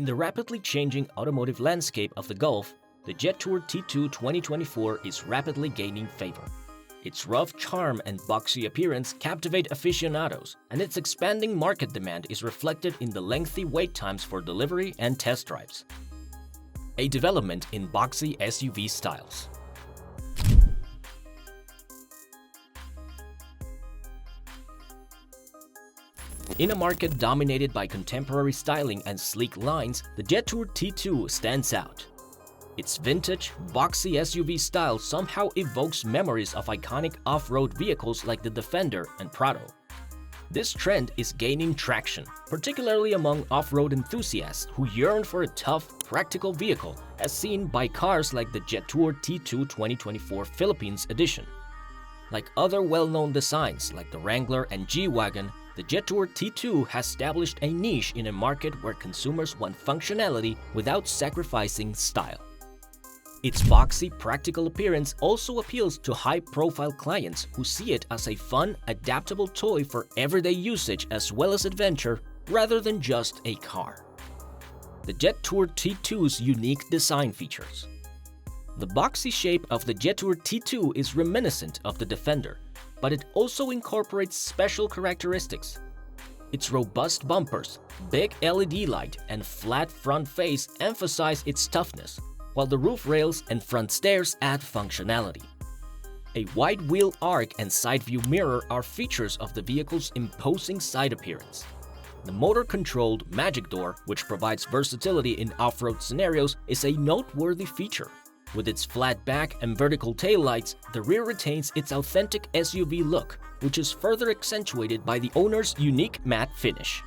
In the rapidly changing automotive landscape of the Gulf, the Jetour T2 2024 is rapidly gaining favor. Its rough charm and boxy appearance captivate aficionados, and its expanding market demand is reflected in the lengthy wait times for delivery and test drives. A development in boxy SUV styles. In a market dominated by contemporary styling and sleek lines, the Jetour T2 stands out. Its vintage, boxy SUV style somehow evokes memories of iconic off-road vehicles like the Defender and Prado. This trend is gaining traction, particularly among off-road enthusiasts who yearn for a tough, practical vehicle, as seen by cars like the Jetour T2 2024 Philippines edition. Like other well-known designs like the Wrangler and G-Wagon, the Jetour T2 has established a niche in a market where consumers want functionality without sacrificing style. Its boxy, practical appearance also appeals to high-profile clients who see it as a fun, adaptable toy for everyday usage as well as adventure, rather than just a car. The Jetour T2's unique design features. The boxy shape of the Jetour T2 is reminiscent of the Defender, but it also incorporates special characteristics. Its robust bumpers, big LED light, and flat front face emphasize its toughness, while the roof rails and front stairs add functionality. A wide wheel arch and side view mirror are features of the vehicle's imposing side appearance. The motor-controlled Magic Door, which provides versatility in off-road scenarios, is a noteworthy feature. With its flat back and vertical taillights, the rear retains its authentic SUV look, which is further accentuated by the owner's unique matte finish.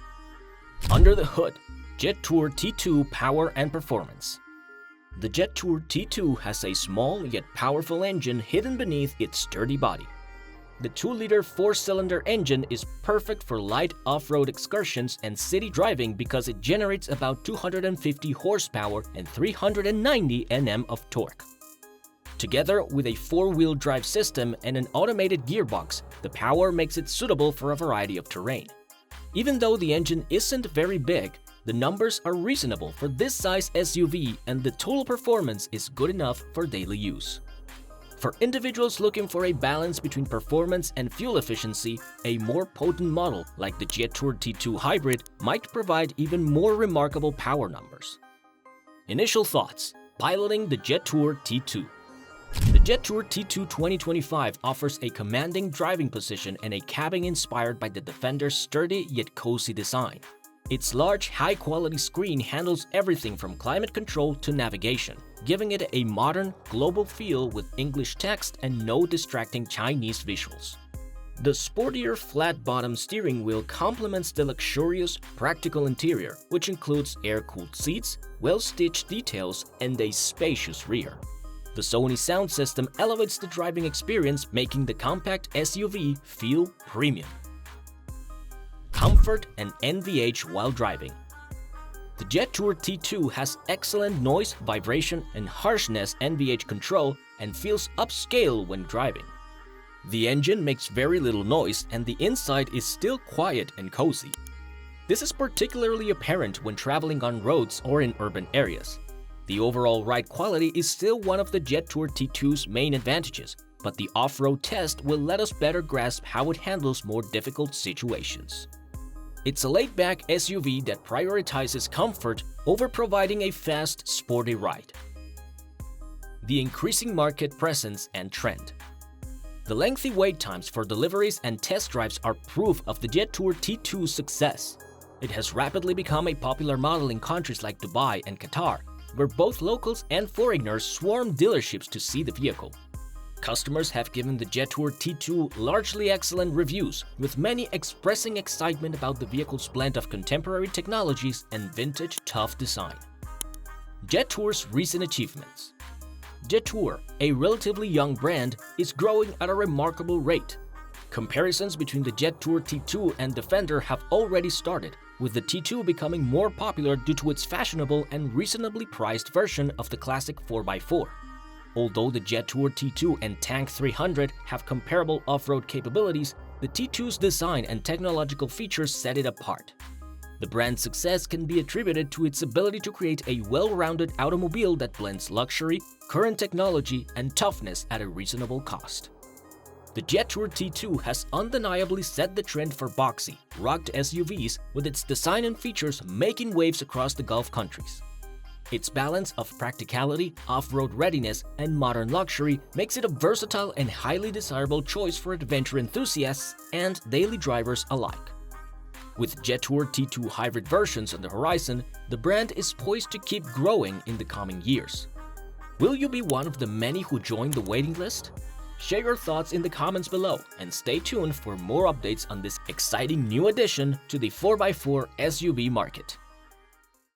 Under the hood, Jetour T2 power and performance. The Jetour T2 has a small yet powerful engine hidden beneath its sturdy body. The 2-liter 4-cylinder engine is perfect for light off-road excursions and city driving because it generates about 250 horsepower and 390 Nm of torque. Together with a 4-wheel drive system and an automated gearbox, the power makes it suitable for a variety of terrain. Even though the engine isn't very big, the numbers are reasonable for this size SUV and the total performance is good enough for daily use. For individuals looking for a balance between performance and fuel efficiency, a more potent model like the Jetour T2 Hybrid might provide even more remarkable power numbers. Initial thoughts: piloting the Jetour T2. The Jetour T2 2025 offers a commanding driving position and a cabin inspired by the Defender's sturdy yet cozy design. Its large, high-quality screen handles everything from climate control to navigation, giving it a modern, global feel with English text and no distracting Chinese visuals. The sportier flat-bottom steering wheel complements the luxurious, practical interior, which includes air-cooled seats, well-stitched details, and a spacious rear. The Sony sound system elevates the driving experience, making the compact SUV feel premium. Comfort and NVH while driving. The Jetour T2 has excellent noise, vibration, and harshness NVH control and feels upscale when driving. The engine makes very little noise and the inside is still quiet and cozy. This is particularly apparent when traveling on roads or in urban areas. The overall ride quality is still one of the Jetour T2's main advantages, but the off-road test will let us better grasp how it handles more difficult situations. It's a laid-back SUV that prioritizes comfort over providing a fast, sporty ride. The increasing market presence and trend. The lengthy wait times for deliveries and test drives are proof of the Jetour T2's success. It has rapidly become a popular model in countries like Dubai and Qatar, where both locals and foreigners swarm dealerships to see the vehicle. Customers have given the Jetour T2 largely excellent reviews, with many expressing excitement about the vehicle's blend of contemporary technologies and vintage tough design. Jetour's recent achievements. Jetour, a relatively young brand, is growing at a remarkable rate. Comparisons between the Jetour T2 and Defender have already started, with the T2 becoming more popular due to its fashionable and reasonably priced version of the classic 4x4. Although the Jetour T2 and Tank 300 have comparable off-road capabilities, the T2's design and technological features set it apart. The brand's success can be attributed to its ability to create a well-rounded automobile that blends luxury, current technology, and toughness at a reasonable cost. The Jetour T2 has undeniably set the trend for boxy, rugged SUVs, with its design and features making waves across the Gulf countries. Its balance of practicality, off-road readiness, and modern luxury makes it a versatile and highly desirable choice for adventure enthusiasts and daily drivers alike. With Jetour T2 hybrid versions on the horizon, the brand is poised to keep growing in the coming years. Will you be one of the many who join the waiting list? Share your thoughts in the comments below and stay tuned for more updates on this exciting new addition to the 4x4 SUV market.